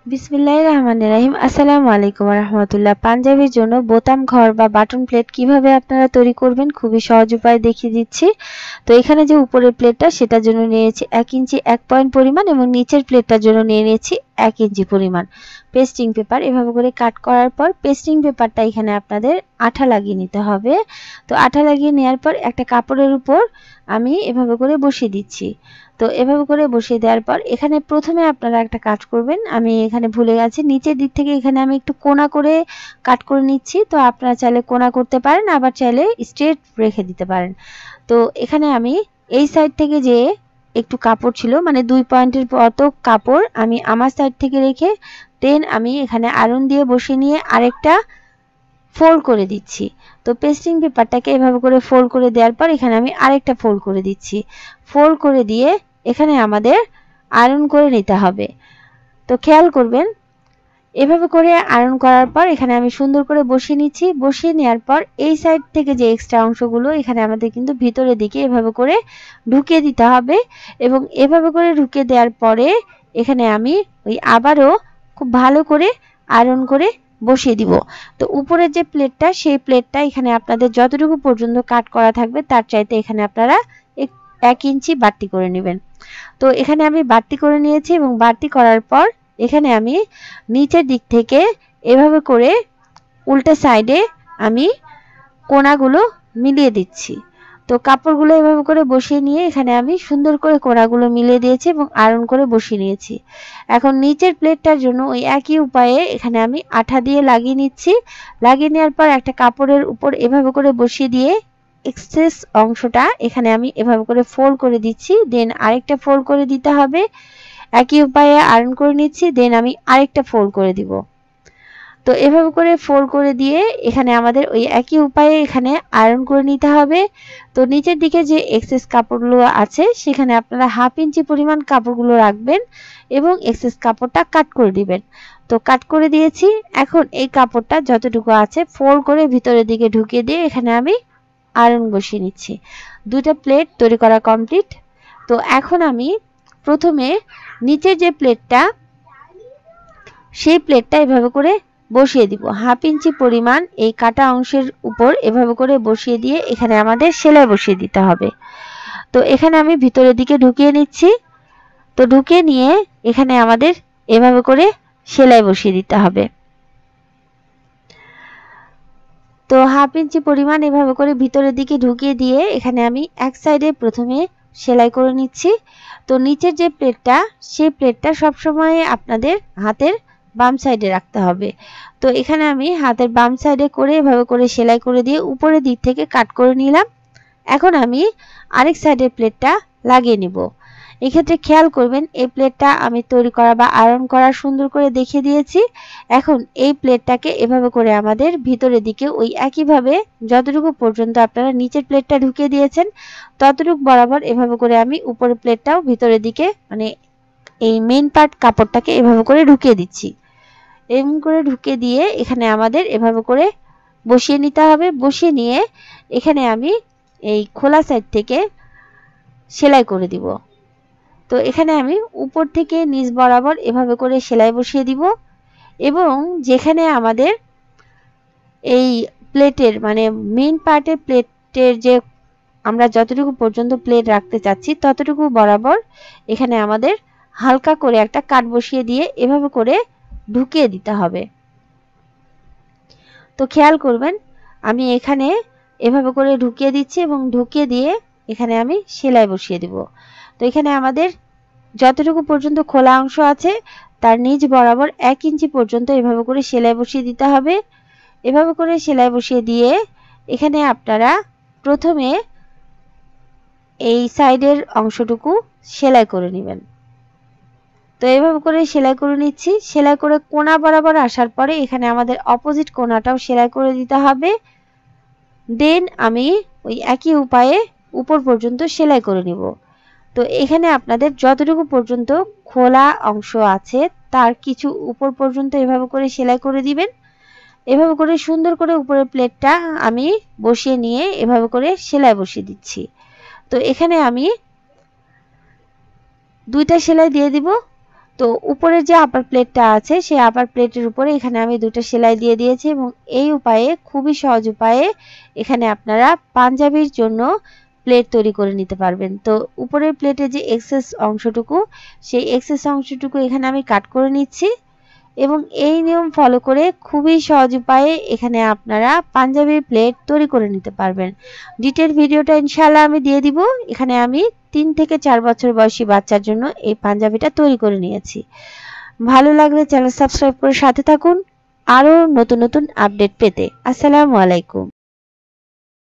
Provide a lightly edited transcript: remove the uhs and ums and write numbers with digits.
বিসমিল্লাহির রহমানির রহিম। আসসালামু আলাইকুম ওয়া রাহমাতুল্লাহ। পাঞ্জাবির জন্য বোতাম ঘর বা বাটন প্লেট কিভাবে আপনারা তৈরি করবেন খুবই সহজ উপায় দেখিয়ে দিচ্ছি। তো এখানে যে উপরের প্লেটটা সেটার জন্য নিয়েছি 1 ইঞ্চি 1 পয়েন্ট পরিমাণ এবং নিচের প্লেটটার জন্য নিয়েছি 1 ইঞ্চি পরিমাণ পেস্টিং পেপার। এভাবে করে কাট করার পর পেস্টিং পেপারটা এখানে আপনাদের আঠা লাগিয়ে নিতে হবে। তো আঠা লাগিয়ে নেওয়ার পর একটা কাপড়ের উপর আমি এভাবে করে বসিয়ে দিচ্ছি। তো এভাবে করে বসিয়ে দেওয়ার পর এখানে প্রথমে আপনারা একটা কাজ করবেন, আমি এখানে ভুলে গেছি, নিচের দিক থেকে এখানে আমি একটু কোণা করে কাট করে নিচ্ছি। তো আপনারা চাইলে কোণা করতে পারেন, আবার চাইলে স্ট্রেট রেখে দিতে পারেন। তো এখানে আমি এই সাইড থেকে যে একটু কাপড় ছিল, মানে 2 পয়েন্টের মতো কাপড় আমি আমার সাইড থেকে রেখে দেন আমি এখানে আয়রন দিয়ে বসিয়ে নিয়ে আরেকটা ফোল্ড করে দিচ্ছি। তো পেস্টিং পেপারটাকে এভাবে করে ফোল্ড করে দেওয়ার পর এখানে আমি আরেকটা ফোল্ড করে দিচ্ছি। ফোল্ড করে দিয়ে এখানে আমাদের আয়রন করে নিতে হবে। তো খেয়াল করবেন এভাবে করে আয়রন করার পর এখানে আমি সুন্দর করে বসিয়ে নিচ্ছি। বসিয়ে নেওয়ার পর এই সাইড থেকে যে এক্সট্রা অংশগুলো এখানে আমাদের কিন্তু ভিতরের দিকে এভাবে করে ঢুকিয়ে দিতে হবে এবং এভাবে করে ঢুকিয়ে দেওয়ার পরে এখানে আমি ওই আবারও খুব ভালো করে আয়রন করে বসিয়ে দিব। তো উপরের যে প্লেটটা সেই প্লেটটা এখানে আপনাদের যতটুকু পর্যন্ত কাট করা থাকবে তার চাইতে এখানে আপনারা 1 ইঞ্চি বাড়তি করে নেবেন। তো এখানে আমি বাড়তি করে নিয়েছি এবং বাড়তি করার পর এখানে আমি নিচের দিক থেকে এভাবে করে উল্টা সাইডে আমি কোণাগুলো মিলিয়ে দিচ্ছি। তো কাপড়গুলো এভাবে করে বসিয়ে নিয়ে এখানে আমি সুন্দর করে কোণাগুলো মিলিয়ে দিয়েছি এবং আয়রন করে বসিয়ে নিয়েছি। এখন নিচের প্লেটটার জন্য ওই একই উপায়ে এখানে আমি আঠা দিয়ে লাগিয়ে নিচ্ছি। লাগিয়ে নেওয়ার পর একটা কাপড়ের উপর এভাবে করে বসিয়ে দিয়ে এক্সেস অংশটা এখানে আমি এভাবে করে ফোল্ড করে দিচ্ছি, দেন আরেকটা ফোল্ড করে দিতে হবে। একই উপায়ে আয়রন করে নিচ্ছি, দেন আমি আরেকটা ফোল্ড করে দিব। তো এভাবে করে ফোল্ড করে দিয়ে এখানে আমাদের ওই একই উপায়ে এখানে আয়রন করে নিতে হবে। তো নিচের দিকে যে এক্সেস কাপড়গুলো আছে সেখানে আপনারা 1/2 ইঞ্চি পরিমাণ কাপড়গুলো রাখবেন এবং এক্সেস কাপড়টা কাট করে দিবেন। তো কাট করে দিয়েছি। এখন এই কাপড়টা যতটুকু আছে ফোল্ড করে ভিতরের দিকে ঢুকিয়ে দিয়ে এখানে আমি আয়রন বসিয়ে নিচ্ছি। দুটো প্লেট তৈরি করা কমপ্লিট। তো এখন আমি প্রথমে নিচের যে প্লেটটা সেই প্লেটটা এভাবে করে বসিয়ে দিব। 1/2 ইঞ্চি পরিমাণ এই কাটা অংশের উপর এভাবে করে বসিয়ে দিয়ে এখানে আমাদের সেলাই বসিয়ে দিতে হবে। তো এখানে আমি ভিতরের দিকে ঢুকিয়ে নিচ্ছি। তো ঢুকিয়ে নিয়ে এখানে আমাদের এভাবে করে সেলাই বসিয়ে দিতে হবে। তো 1/2 ইঞ্চি পরিমাণ এভাবে করে ভিতরের দিকে ঢুকিয়ে দিয়ে এখানে আমি এক সাইডে প্রথমে সেলাই করে নিচ্ছি। তো নিচের যে প্লেটটা সেই প্লেটটা সবসময় আপনাদের হাতের বাম সাইডে রাখতে হবে। তো এখানে আমি হাতের বাম সাইডে করে এভাবে করে সেলাই করে দিয়ে উপরের দিক থেকে কাট করে নিলাম। এখন আমি আরেক সাইডের প্লেটটা লাগিয়ে নিব। এক্ষেত্রে খেয়াল করবেন এই প্লেটটা আমি তৈরি করা বা আয়রন করা সুন্দর করে দেখিয়ে দিয়েছি। এখন এই প্লেটটাকে এভাবে করে আমাদের ভিতরের দিকে ওই একইভাবে যতটুকু পর্যন্ত আপনারা নিচের প্লেটটা ঢুকিয়ে দিয়েছেন ততটুকু বরাবর এভাবে করে আমি উপরের প্লেটটাও ভিতরের দিকে মানে এই মেইন পার্ট কাপড়টাকে এভাবে করে ঢুকিয়ে দিচ্ছি। এমন করে ঢুকিয়ে দিয়ে এখানে আমাদের এভাবে করে বসিয়ে নিতে হবে। বসিয়ে নিয়ে এখানে আমি এই খোলা সাইড থেকে সেলাই করে দিব। তো এখানে আমি উপর থেকে নিচ বরাবর এভাবে করে সেলাই বসিয়ে দিব এবং যেখানে আমাদের এই প্লেটের মানে মেইন পার্টের প্লেটের যে আমরা যতটুকু পর্যন্ত প্লেট রাখতে চাচ্ছি ততটুকু বরাবর এখানে আমাদের হালকা করে একটা কাট বসিয়ে দিয়ে এভাবে করে ঢুকিয়ে দিতে হবে। তো খেয়াল করবেন আমি এখানে এভাবে করে ঢুকিয়ে দিচ্ছি এবং ঢুকিয়ে দিয়ে এখানে আমি সেলাই বসিয়ে দিব। তো এখানে আমাদের যতটুকু পর্যন্ত খোলা অংশ আছে তার নিচ বরাবর 1 ইঞ্চি পর্যন্ত এভাবে করে সেলাই বসিয়ে দিতে হবে। এভাবে করে সেলাই বসিয়ে দিয়ে এখানে আপনারা প্রথমে এই সাইডের অংশটুকু সেলাই করে নেবেন। তো এভাবে করে সেলাই করে নিচ্ছি। সেলাই করে কোণা বরাবর আসার পরে এখানে আমাদের অপোজিট কোণাটাও সেলাই করে দিতে হবে। দেন আমি ওই একই উপায়ে উপর পর্যন্ত সেলাই করে নিব। তো এখানে আপনাদের যতটুকু পর্যন্ত খোলা অংশ আছে তার কিছু উপর পর্যন্ত এভাবে করে সেলাই করে দিবেন। এভাবে করে সুন্দর করে উপরের প্লেটটা আমি বসিয়ে নিয়ে এভাবে করে সেলাই বসিয়ে দিচ্ছি। তো এখানে আমি দুইটা সেলাই দিয়ে দিব। তো উপরে যে আপার প্লেটটা আছে সেই আপার প্লেটের উপরে এখানে আমি দুটো সেলাই দিয়ে দিয়েছি এবং এই উপায়ে খুবই সহজ উপায়ে এখানে আপনারা পাঞ্জাবির জন্য প্লেট তৈরি করে নিতে পারবেন। তো উপরের প্লেটে যে এক্সেস অংশটুকু সেই এক্সেস অংশটুকু এখানে আমি কাট করে নিচ্ছি এবং এই নিয়ম ফলো করে খুবই সহজ উপায়ে এখানে আপনারা পাঞ্জাবির প্লেট তৈরি করে নিতে পারবেন। ডিটেইল ভিডিওটা ইনশাআল্লাহ আমি দিয়ে দিব। এখানে আমি 3 থেকে 4 বছর বয়সী বাচ্চার জন্য এই পাঞ্জাবিটা তৈরি করে নিয়েছি। ভালো লাগলে চ্যানেল সাবস্ক্রাইব করে সাথে থাকুন আরো নতুন নতুন আপডেট পেতে। আসসালামু আলাইকুম।